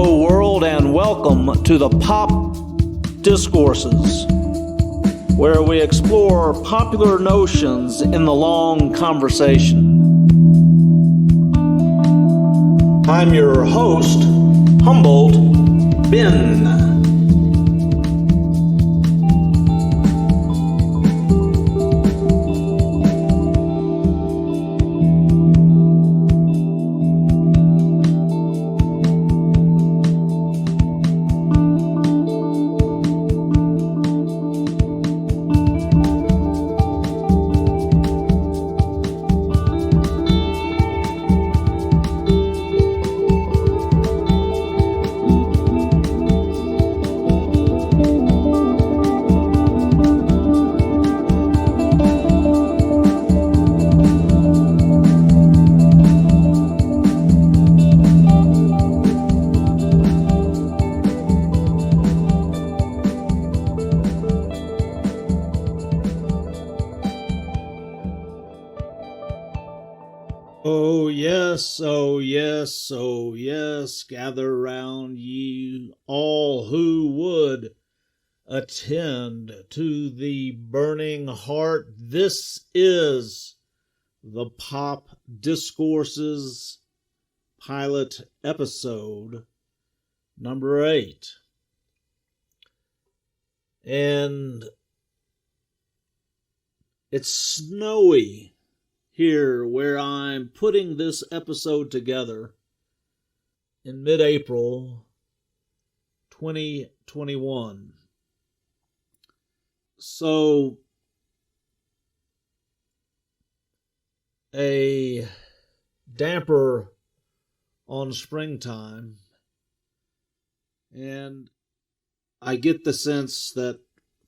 Hello, world, and welcome to the Pop Discourses, where we explore popular notions in the long conversation. I'm your host, Humboldt Ben. Oh yes, gather round ye all who would attend to the burning heart. This is the Pop Discourses pilot episode number 8. And it's snowy here where I'm putting this episode together in mid-April 2021. So, a damper on springtime, and I get the sense that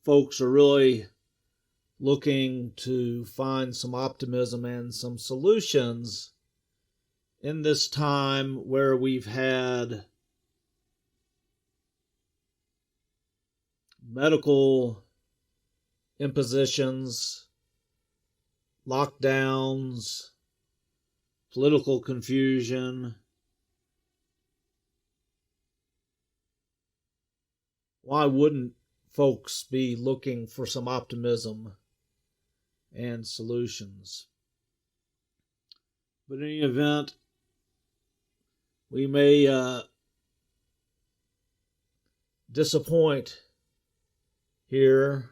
folks are really looking to find some optimism and some solutions in this time where we've had medical impositions, lockdowns, political confusion. Why wouldn't folks be looking for some optimism and solutions? But in any event, we may disappoint here,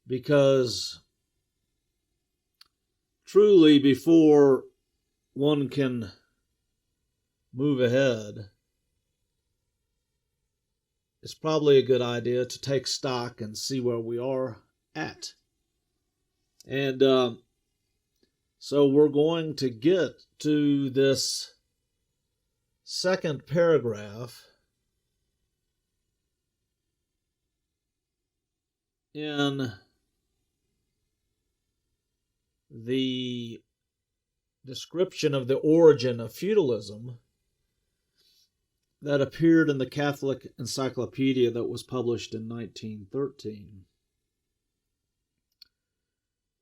because truly, before one can move ahead, it's probably a good idea to take stock and see where we are at. And so we're going to get to this second paragraph in the description of the origin of feudalism that appeared in the Catholic Encyclopedia that was published in 1913.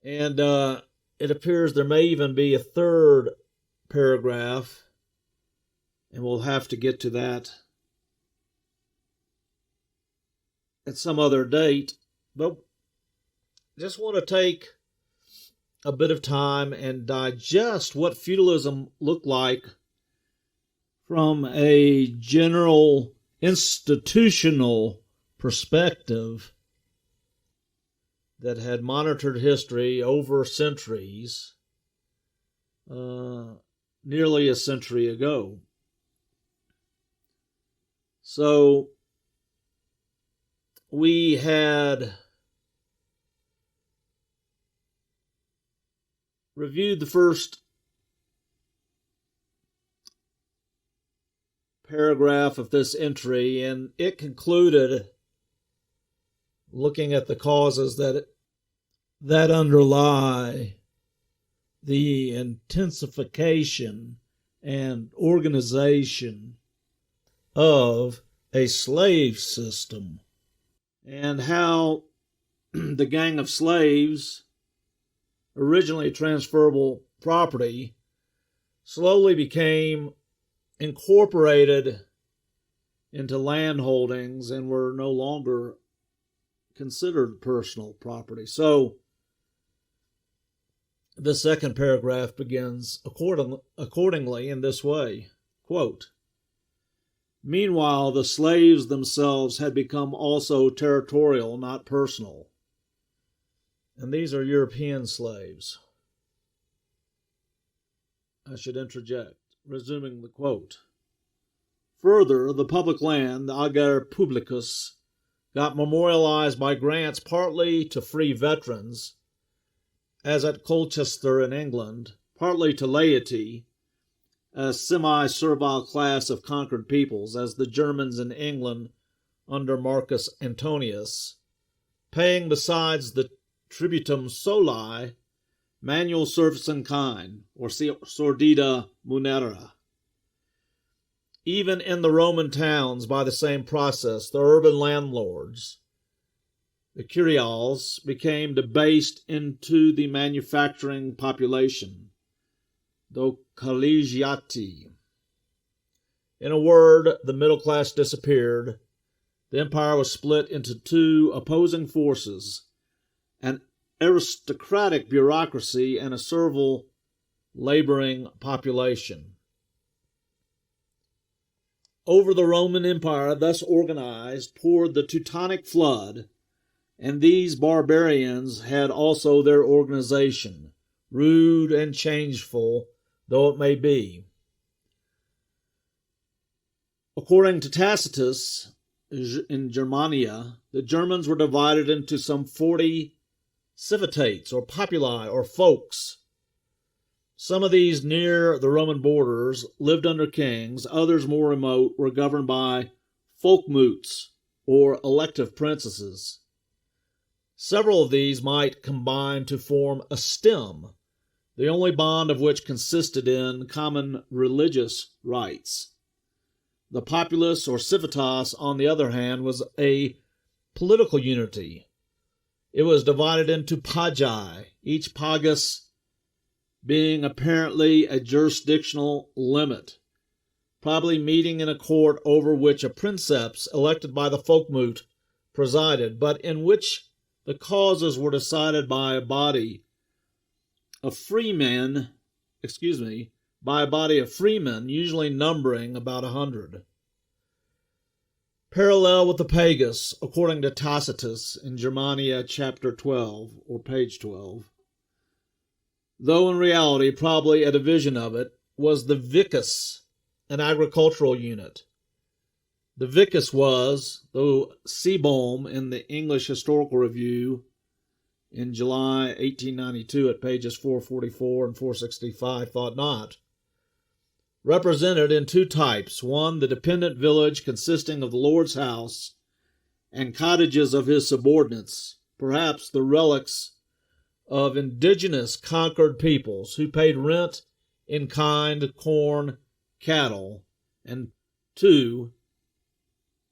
And it appears there may even be a third paragraph, and we'll have to get to that at some other date. But just want to take a bit of time and digest what feudalism looked like from a general institutional perspective that had monitored history over centuries, nearly a century ago. So we had reviewed the first paragraph of this entry, and it concluded looking at the causes that underlie the intensification and organization of a slave system, and how the gang of slaves, originally transferable property, slowly became incorporated into land holdings and were no longer considered personal property. So the second paragraph begins accordingly in this way, quote, "Meanwhile, the slaves themselves had become also territorial, not personal." And these are European slaves. I should interject, resuming the quote. Further, the public land, the ager publicus, got memorialized by grants partly to free veterans, as at Colchester in England, partly to laity, a semi-servile class of conquered peoples, as the Germans in England under Marcus Antonius, paying besides the tributum soli, manual service in kind, or sordida munera. Even in the Roman towns, by the same process, the urban landlords, the curiales, became debased into the manufacturing population, the collegiati. In a word, the middle class disappeared. The empire was split into two opposing forces, an aristocratic bureaucracy and a servile, laboring population. Over the Roman Empire, thus organized, poured the Teutonic flood, and these barbarians had also their organization, rude and changeful though it may be. According to Tacitus, in Germania, the Germans were divided into some 40 civitates, or populi, or folks. Some of these near the Roman borders lived under kings, others more remote were governed by folkmoots, or elective princesses. Several of these might combine to form a stem, the only bond of which consisted in common religious rites. The populace, or civitas, on the other hand, was a political unity. It was divided into pagi, each pagus being apparently a jurisdictional limit, probably meeting in a court over which a princeps elected by the folkmoot presided, but in which the causes were decided by a body of freemen, usually numbering about 100. Parallel with the pagus, according to Tacitus in Germania chapter 12, or page 12, though in reality probably a division of it, was the vicus, an agricultural unit. The vicus was, though Seebohm in the English Historical Review in July 1892 at pages 444 and 465 thought not, represented in two types: one, the dependent village consisting of the Lord's house and cottages of his subordinates, perhaps the relics of indigenous conquered peoples who paid rent in kind, corn, cattle; and two,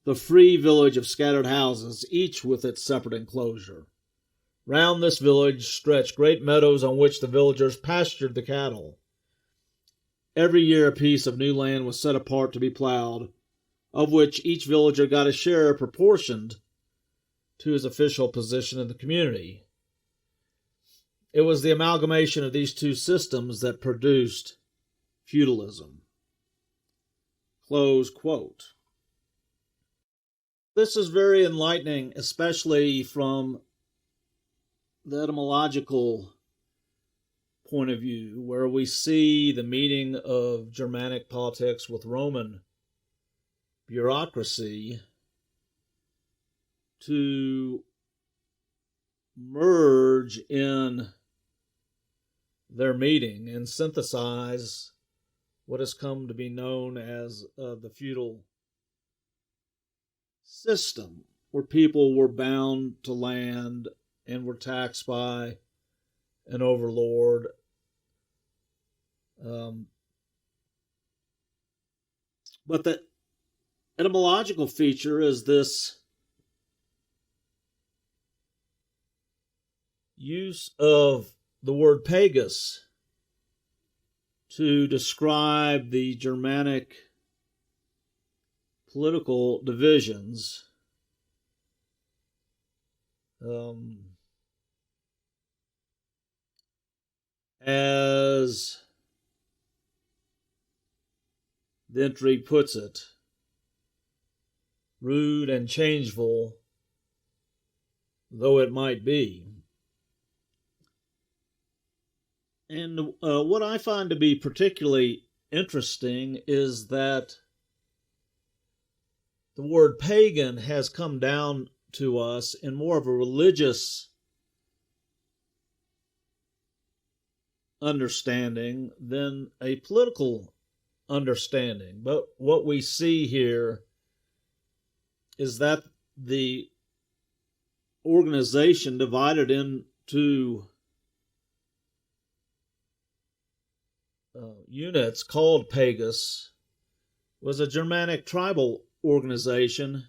the free village of scattered houses, each with its separate enclosure. Round this village stretched great meadows on which the villagers pastured the cattle. Every year a piece of new land was set apart to be plowed, of which each villager got a share proportioned to his official position in the community. It was the amalgamation of these two systems that produced feudalism. Close quote. This is very enlightening, especially from the etymological point of view, where we see the meeting of Germanic politics with Roman bureaucracy to merge in their meeting and synthesize what has come to be known as the feudal system, where people were bound to land and were taxed by an overlord. But the etymological feature is this use of the word pagus to describe the Germanic political divisions. As the entry puts it, rude and changeful though it might be. And what I find to be particularly interesting is that the word pagan has come down to us in more of a religious understanding than a political understanding. But what we see here is that the organization divided into units called pagus was a Germanic tribal organization,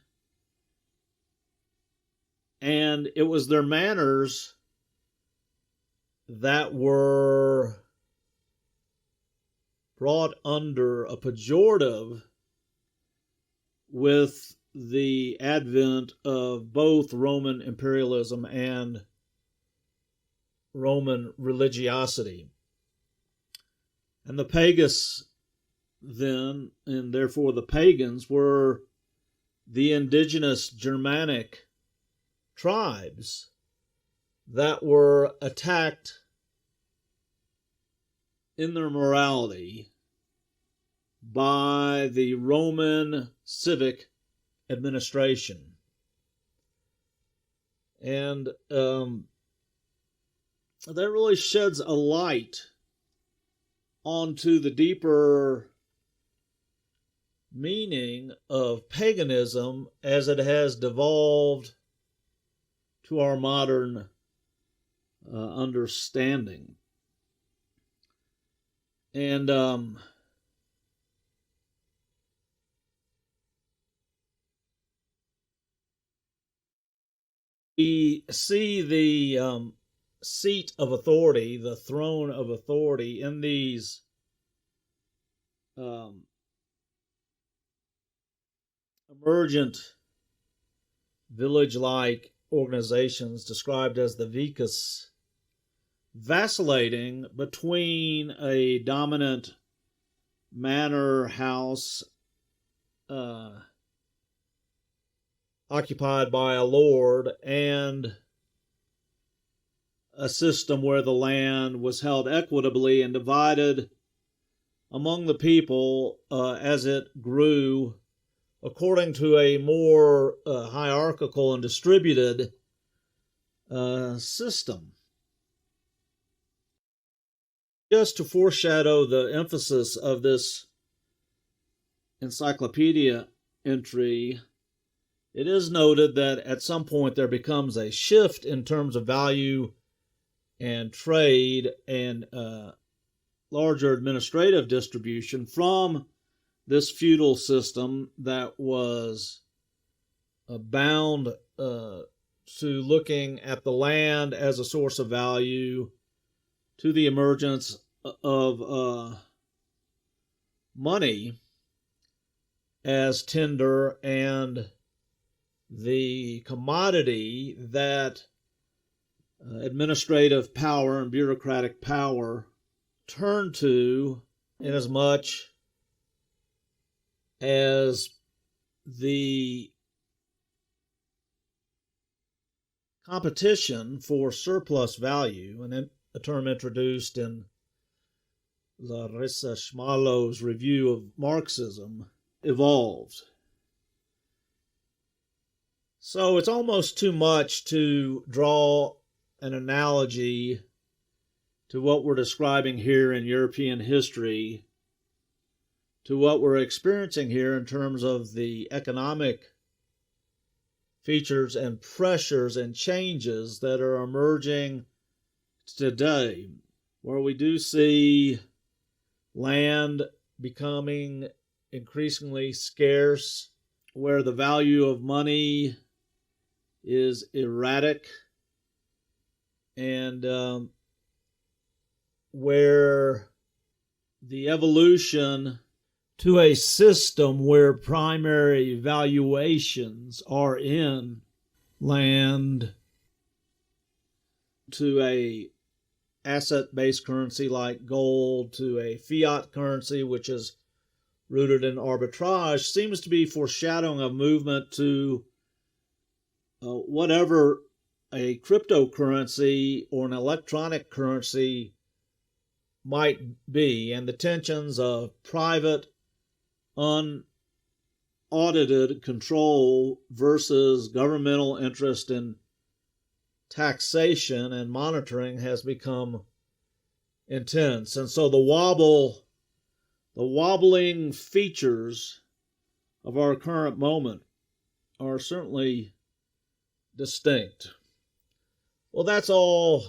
and it was their manners that were brought under a pejorative with the advent of both Roman imperialism and Roman religiosity. And the pagus then, and therefore the pagans, were the indigenous Germanic tribes that were attacked in their morality by the Roman civic administration. And that really sheds a light onto the deeper meaning of paganism as it has devolved to our modern understanding. And we see the seat of authority, the throne of authority, in these emergent village-like organizations described as the vicus, vacillating between a dominant manor house occupied by a lord and a system where the land was held equitably and divided among the people as it grew according to a more hierarchical and distributed system. Just to foreshadow the emphasis of this encyclopedia entry, it is noted that at some point there becomes a shift in terms of value and trade and larger administrative distribution from this feudal system that was bound to looking at the land as a source of value to the emergence of money as tender and the commodity that administrative power and bureaucratic power turn to, inasmuch as the competition for surplus value, and a term introduced in Larissa Schmalow's review of Marxism, evolved. So it's almost too much to draw an analogy to what we're describing here in European history to what we're experiencing here in terms of the economic features and pressures and changes that are emerging today, where we do see land becoming increasingly scarce, where the value of money is erratic, and where the evolution to a system where primary valuations are in land, to a asset-based currency like gold, to a fiat currency which is rooted in arbitrage, seems to be foreshadowing a movement to whatever a cryptocurrency or an electronic currency might be, and the tensions of private, unaudited control versus governmental interest in taxation and monitoring has become intense. And so the wobbling features of our current moment are certainly distinct. Well, that's all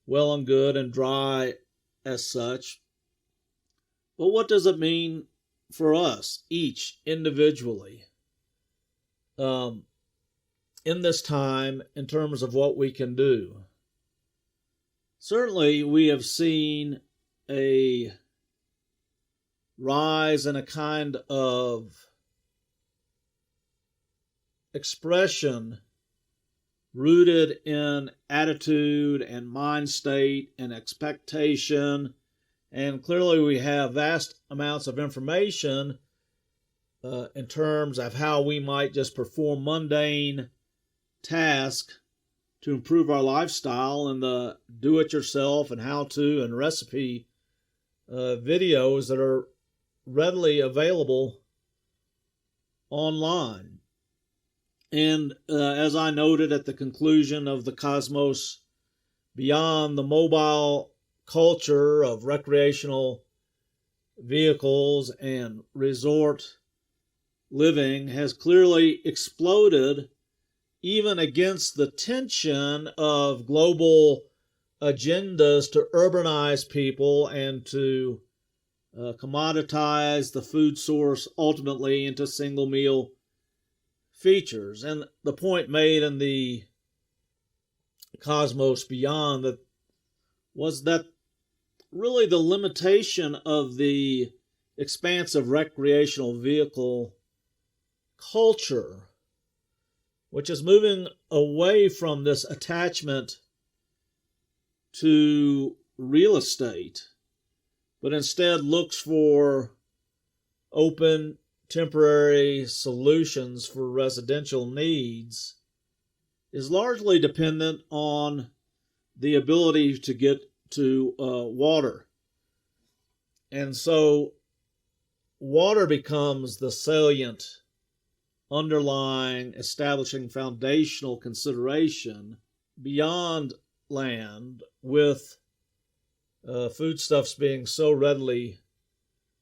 well and good and dry as such. But what does it mean for us, each individually, in this time in terms of what we can do? Certainly, we have seen a rise in a kind of expression rooted in attitude and mind state and expectation. And clearly we have vast amounts of information in terms of how we might just perform mundane tasks to improve our lifestyle, and the do-it-yourself and how-to and recipe videos that are readily available online. And as I noted at the conclusion of the Cosmos Beyond, the mobile culture of recreational vehicles and resort living has clearly exploded, even against the tension of global agendas to urbanize people and to commoditize the food source ultimately into single meal features. And the point made in the Cosmos Beyond that was that really the limitation of the expansive recreational vehicle culture, which is moving away from this attachment to real estate, but instead looks for open, temporary solutions for residential needs, is largely dependent on the ability to get to water. And so water becomes the salient, underlying, establishing foundational consideration beyond land, with foodstuffs being so readily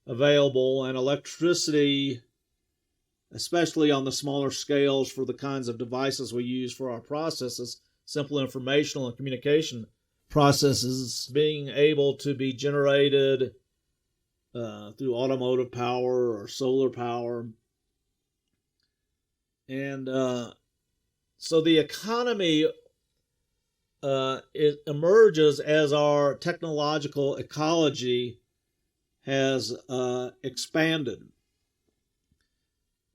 available and electricity, especially on the smaller scales for the kinds of devices we use for our processes, simple informational and communication processes, being able to be generated through automotive power or solar power. And so the economy it emerges as our technological ecology has expanded.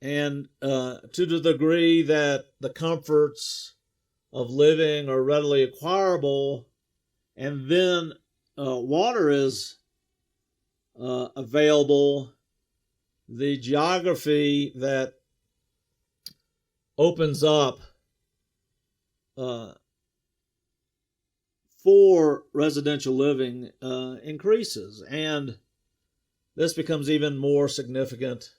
And to the degree that the comforts of living are readily acquirable, and then water is available, the geography that opens up for residential living increases. And this becomes even more significant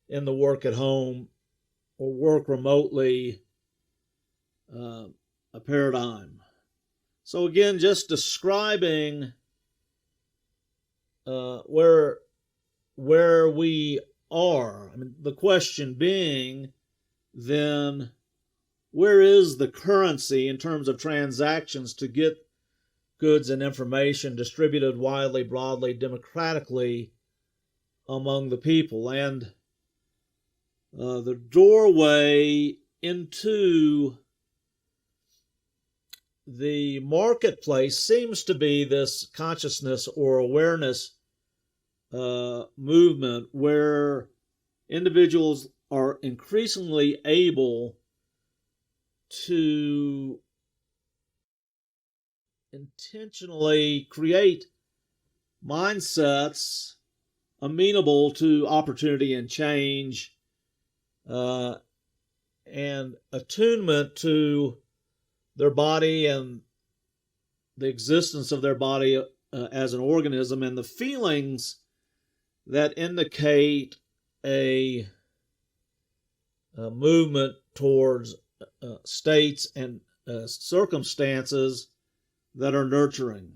in the work at home or work remotely a paradigm. So again, just describing where we are. I mean, the question being then, where is the currency in terms of transactions to get goods and information distributed widely, broadly, democratically among the people? And the doorway into the marketplace seems to be this consciousness or awareness movement where individuals are increasingly able to intentionally create mindsets amenable to opportunity and change, and attunement to their body and the existence of their body as an organism, and the feelings that indicate a movement towards states and circumstances that are nurturing.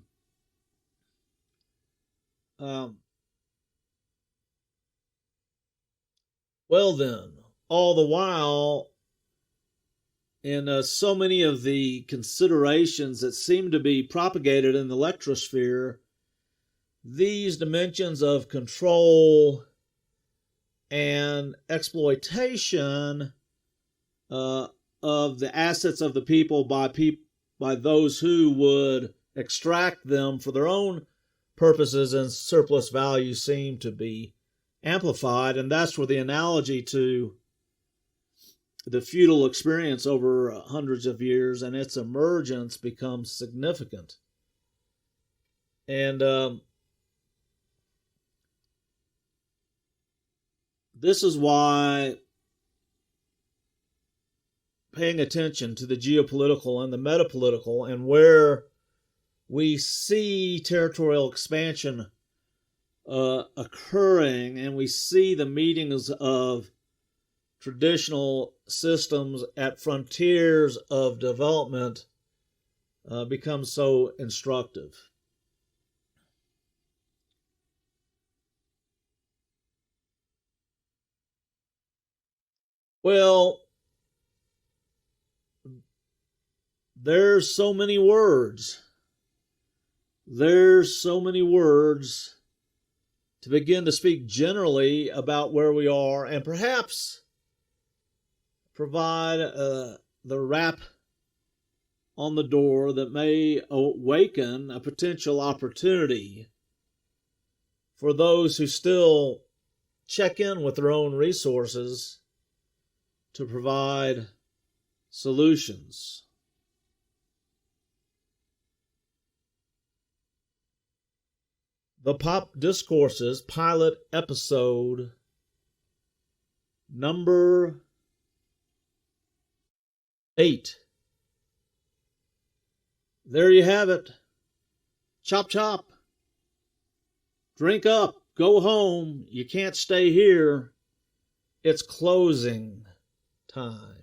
Well then, all the while, in so many of the considerations that seem to be propagated in the lectrosphere, these dimensions of control and exploitation of the assets of the people by those who would extract them for their own purposes and surplus value seem to be amplified. And that's where the analogy to the feudal experience over hundreds of years and its emergence becomes significant. And this is why paying attention to the geopolitical and the metapolitical, and where we see territorial expansion occurring, and we see the meetings of traditional systems at frontiers of development, becomes so instructive. Well, there's so many words. There's so many words to begin to speak generally about where we are, and perhaps provide the rap on the door that may awaken a potential opportunity for those who still check in with their own resources to provide solutions. The Pop Discourses pilot episode number 8. There you have it. Chop chop. Drink up. Go home. You can't stay here. It's closing time.